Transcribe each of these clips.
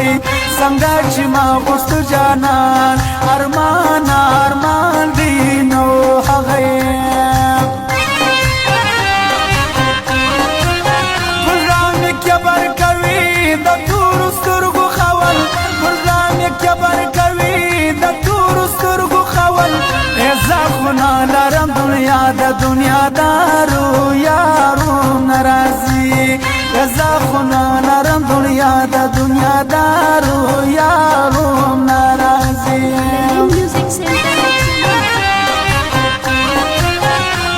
خبرې څنګه چې ما غوښتو جانان ارمان ارمان دی نو هغه پر ځان مې کبر کوي د تورو سترګو خول پر ځان مې کبر کوي د تورو سترګو خول زخمونه لرم دنیا د دنیادارو یارو ناراضي زخمونه لرم دنیا د دنیادارو یارو ناراضي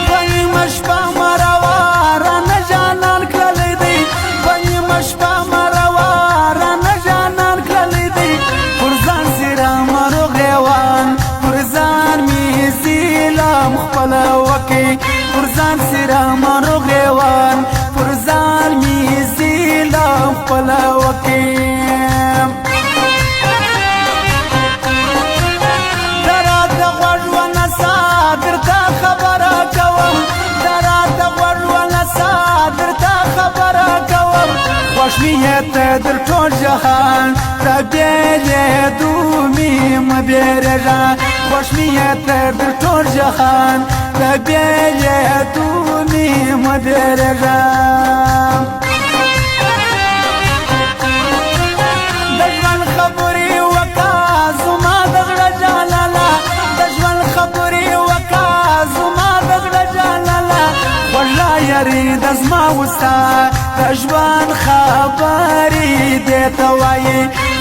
بني مشپا مروا رانه جانان کړلی دی بني مشپا مروا رانه جانان کړلی دی پر ځان سره مرو غیوان پر ځان می ظلم خپل وکي پر ځان سره مرو غیوان پر ځان می ظلم خپل وکي خوشمیت در ټول جهان را بیلیدو می مبیرجا خوشمیت در ټول جهان را بیلیدو می مبیرجا دجوان خبری وکا زما دغړه جلالا دجوان خبری وکا زما دغړه جلالا ولا یری دزما وستا دجوان خبری دیتا وای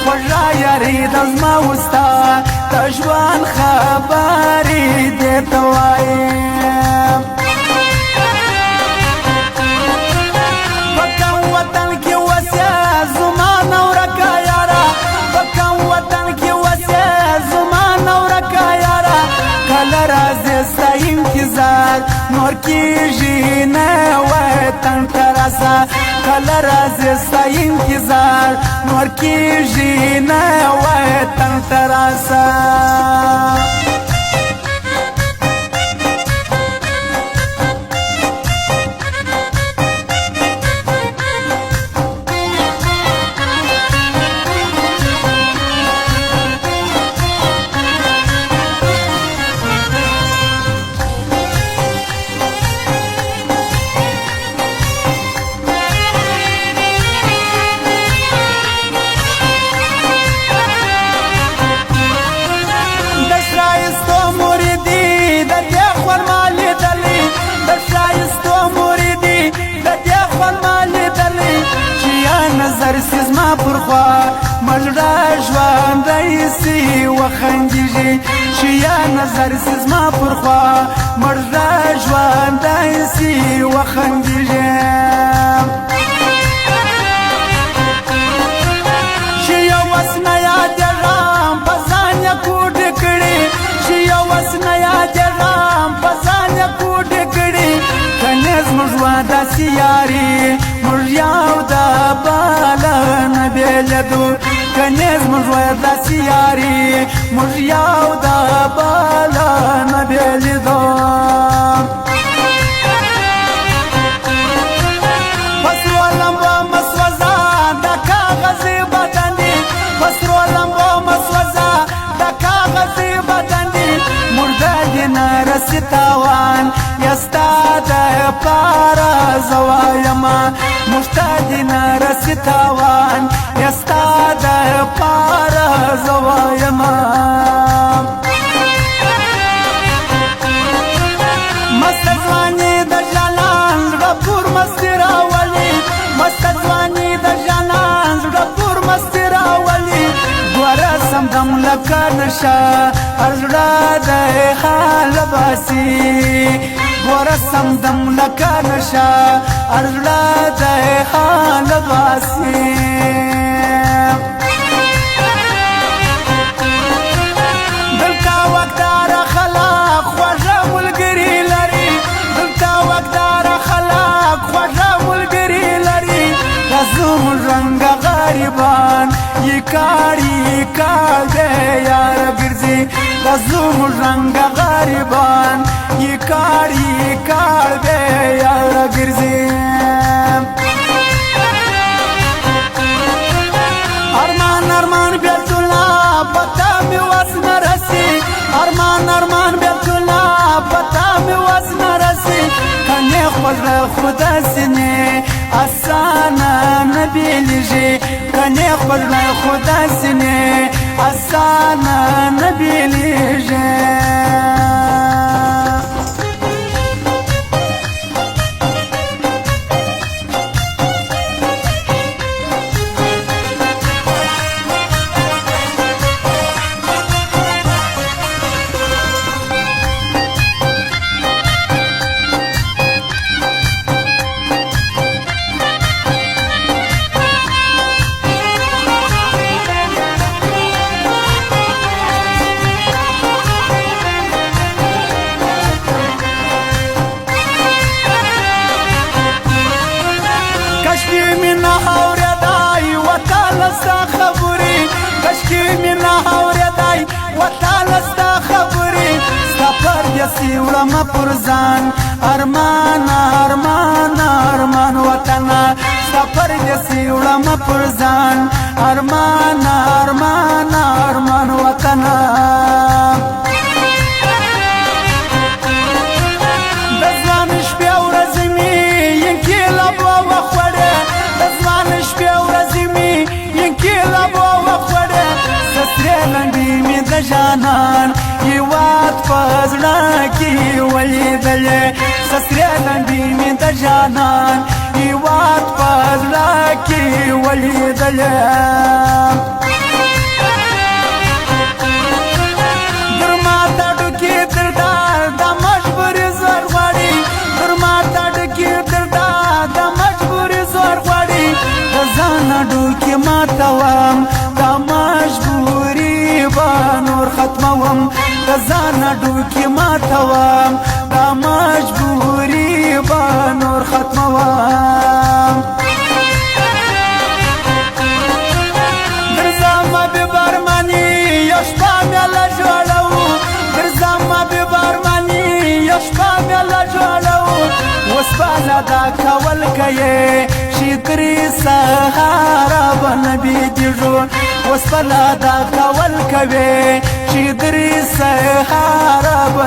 ولا یری دزما وستا دجوان خبری دیتا وای پکم وطن کی وسیا زما نورکا یارا پکم وطن کی وسیا زما نورکا یارا کل راز ستا انتظار نور کیږي نه وطن ترسا کل راز ستا انتظار نور کیږي نه وطن ترسا نظر سزما پر خوا مجرا ژوندی سي وخندیږي چې یا نظر سزما پر خوا مجرا ژوندی سي وخندیږي چې یو وسنه یاد رام په ځان یې کوډ کړي چې یو وسنه یاد رام په ځان یې کوډ کړي کنه زموږ واده سیاري موږ یو د بالا نه بیلیدو کنه زموږ واده سیاري موږ یو د بالا نه بیلیدو پسرو لمبو مسوزه د کاغذي بدن دي پسرو لمبو مسوزه د کاغذي بدن دي مرده دي نه رسي تاوان یستا د پاره زوایما مشتاق نرسی تاوان یستا د پاره زوایما مست ځواني د جانان زړه پور مستی راولي مست ځواني د جانان زړه پور مستی راولي ګوره سمدم لکه نشه هر زړه د حال باسي ګوره سمدم لکه نشه هر زړه د حال باسي دلته وقتدار خلق خوږه ملګري لري دلته وقتدار خلق خوږه ملګري لري د زموږ رنګه غریبان یې کاړي کال دی یار ګرځي د زموږ رنګه غریبان یې کاړي کال دی یار ګرځي ارمان ارمان ارمان بیلتونا پتا می وزن رسی کنی خوش خدا سینه اسانا نبیلیجی کنی خوش خدا سینه اسانا نبیلیجی سیولم پرزان ارمان ارمان ارمان وطنا سفر د سیولم پرزان ارمان ارمان ارمان وطنا دزوان شپه ورځ می ینکې لبو وخوړه دزوان شپه ورځ می ینکې لبو وخوړه سسره لنډې می د جانان یوات فزړه کی ولیدلې سسره لنډې می د جانان یوات فزړه کی ولیدلې درما تاډو کې دردا د مجبورې زور غواړي درما تاډو کې دردا د مجبورې زور غواړي ځان اډو کې ماتوم د مجبورې بانور ختموم ځان اډو کې ماتوم د مجبورې بانور ختموم درځم به برمني یو شپه مې لا جوړو درځم به برمني یو شپه مې لا جوړو اوس بالا دا کول کوي چې ترې سهار به نبي دې جوړ اوس بالا دا کول کوي چې ترې سهار به